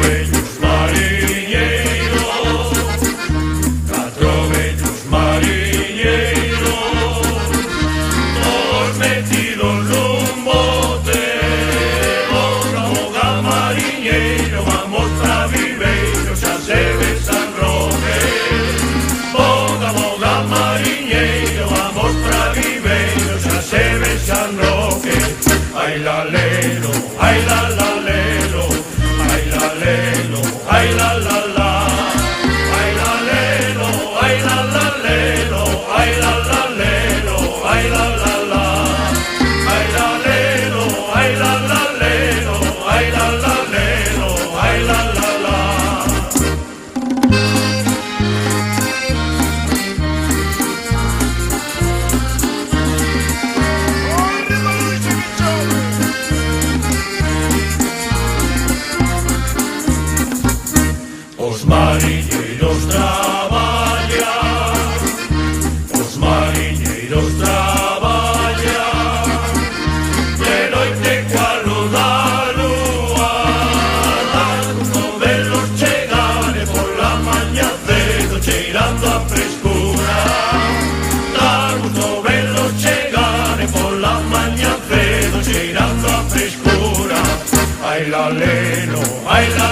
bellos mariñeiros, catro bellos mariñeiros, todos metidos nun bote. Boga, boga, mariñeiro, vamos pra Viveiro, xa se ve San Roque. Boga, boga, mariñeiro, vamos pra Viveiro, xa se ve San Roque. Ai la lelo, ai la la lelo, ai la lelo, ai la la la, ai la lelo, ai la la lelo, ai la la lelo, ai la la la, ai la lelo, ai la la lelo, ai la la lelo, ai la la la. Os mariñeiros traballan, os mariñeiros traballan, de noite coa luz da lúa, dan gusto velos chegar e pola mañá cedo cheirando a frescura. Dan gusto velos chegar e pola mañá cedo cheirando a frescura. Ai la lelo, ai la